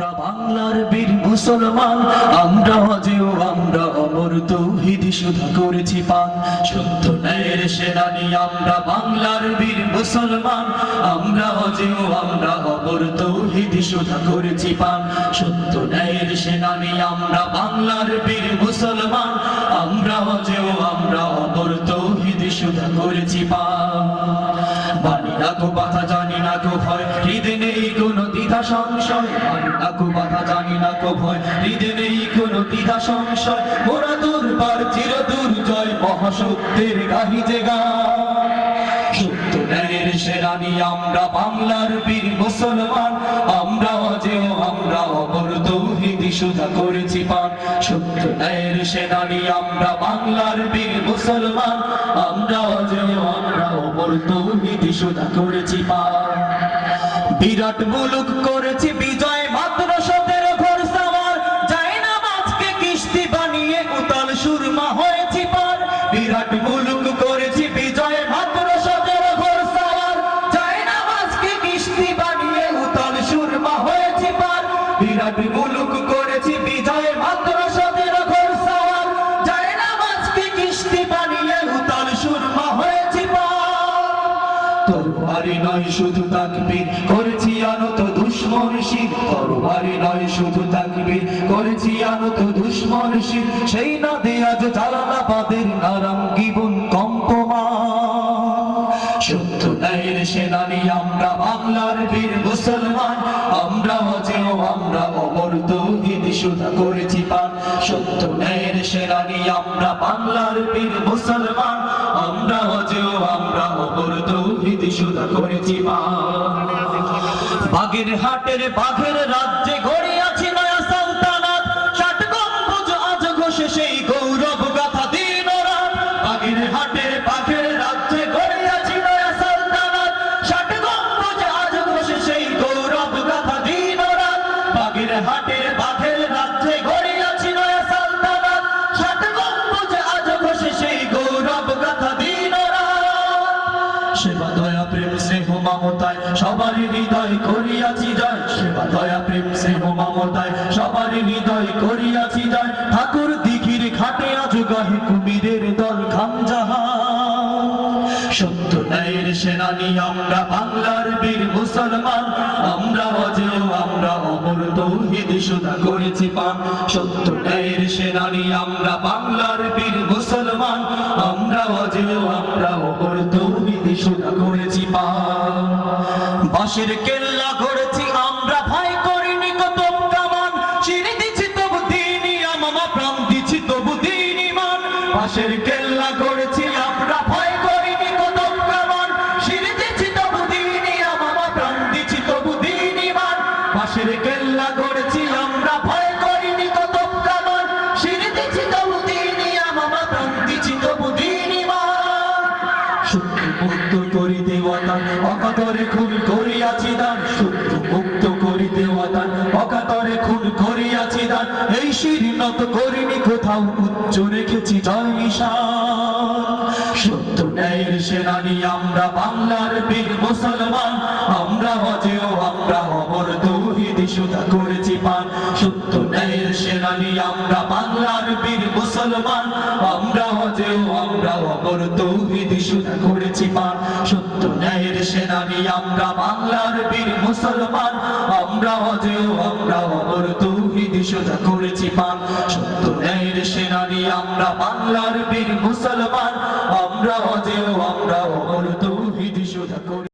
আমরা বাংলার বীর মুসলমান, আমরা হজেও আমরা অমর তৌহিদি সুধা করেছি পান। সত্য ন্যায়ের সেনানী আমরা বাংলার বীর মুসলমান, আমরা হজেও আমরা অমর তৌহিদি সুধা করেছি পান। সত্য ন্যায়ের সেনানী আমরা বাংলার বীর মুসলমান, আমরা হজেও আমরা অমর তৌহিদি সুধা করেছি পান। মানি না কো বাধা, জানি না কো ভয়, হৃদে নেই কোনো দ্বিধা সংশয়। মানি না কো বাধা, জানি না কো ভয়, হৃদে নেই কোনো দ্বিধা সংশয়। মোরা দুর্বার চির দুর্জয়, মহাসত্যের গাহি যে গান। সত্য ন্যায়ের সেনানী আমরা বাংলার বীর মুসলমান, আমরা হজেও আমরা অমর তৌহিদি সুধা করেছি পান। সত্য ন্যায়ের সেনানী আমরা বাংলার বীর মুসলমান, আমরা হজেও আমরা অমর তৌহিদি সুধা করেছি পান। বিরাট মুলুক করেছি বিজয়, মাত্র 17 ঘোর সাওয়ার। যায় না মাছকে কিস্তি বানিয়ে উতাল সুরমা হয়েছি পার। বিরাট মুলুক করেছি বিজয়, মাত্র 17 ঘোর সাওয়ার। যায় না মাছকে কিস্তি বানিয়ে উতাল সুরমা হয়েছি পার। বিরাট মুলুক করেছি বিজয়, মাত্র 17 ঘোর সাওয়ার। যায় না মাছকে কিস্তি বানিয়ে উতাল সুরমা হয়েছি পার। তরবারি নয় শুধু তাকবীর, করেছি আনত দুশমন শির। তরবারি নয় শুধু তাকবীর, করেছি আনত দুশমন শির। সেই নদে আজ জালালাবাদের নারাম জীবন কম্পমান। সত্য ন্যায়ের সেনানী আমরা বাংলার বীর মুসলমান, আমরা হজেও আমরা অমর তৌহিদি সুধা করেছি পান। সত্য ন্যায়ের সেনানী আমরা বাংলার বীর মুসলমান, আমরা হজেও আমরা অমর তৌহিদি সুধা করেছি পান। বাগের হাটের বাঘের রাজ্যে গড়িয়াছি নয়া সালতানাত। 60 গম্বুজ আজ ঘোষে সেই গৌরব গাথা দিন রাত। বাগের হাটের বাঘের রাজ্যে গড়িয়াছি নয়া সালতানাত। 60 গম্বুজ আজ ঘোষে সেই গৌরব গাথা দিন রাত। বাগের হাটের বাঘের রাজ্যে গড়িয়াছি নয়া সালতানাত। 60 গম্বুজ আজ ঘোষে সেই গৌরব গাথা দিন রাত। সেবা দয়া প্রেম স্নেহ মমতায় সবারই হৃদয় করিয়াছি জয়। সেবা দয়া প্রেম স্নেহ মমতায় সবারই হৃদয় করিয়াছি জয়। ঠাকুর দিঘির ঘাটে আজ গাহে কুমিরের দল খানজাহান। সত্য ন্যায়ের সেনানী আমরা বাংলার বীর মুসলমান, আমরা হজেও আমরা অমর তৌহিদি সুধা করেছি পান। সত্য ন্যায়ের সেনানী আমরা বাংলার বীর মুসলমান, আমরা হজেও আমরা অমর তৌহিদি সুধা করেছি পান। বাঁশের কেল্লা গড়েছি আমরা, ভয় করিনি কত কামান। শির দিছি তবু দিন আমামা, প্রাণ দিছি তবু দিন ইমান। বাঁশের কেল্লা গড়েছি আমরা, ভয় করিনি কত কামান। শির দিছি তবু দিন আমামা, প্রাণ দিছি তবু দিন ইমান। বাঁশের কেল্লা গড়েছি আমরা, ভয় করিনি কত কামান। শির দিছি তবু দিন আমামা, প্রাণ দিছি তবু দিন ইমান। সত্য মুক্ত করি দেওয়াতান, অকাতরে খুন করিয়াছি দান। সত্য মুক্ত করি দেওয়াতান, অকাতরে খুন করিয়াছি দান। এই শির নত করিনি কোথাও, উচ্চ রেখেছি জয় নিশান। সত্য ন্যায়ের সেনানী আমরা বাংলার বীর মুসলমান, আমরা হজেও আমরা অমর তৌহিদি সুধা করেছি পান। সত্য ন্যায়ের সেনানী আমরা বাংলার বীর মুসলমান, আমরা হজেও আমরা অমর তৌহিদি সুধা করেছি পান। সত্য ন্যায়ের সেনানী আমরা বাংলার বীর মুসলমান, আমরা হজেও আমরা অমর তৌহিদি সুধা করেছি পান। সত্য ন্যায়ের সেনানী আমরা বাংলার বীর মুসলমান, আমরা হজেও আমরা অমর তৌহিদি সুধা করেছি।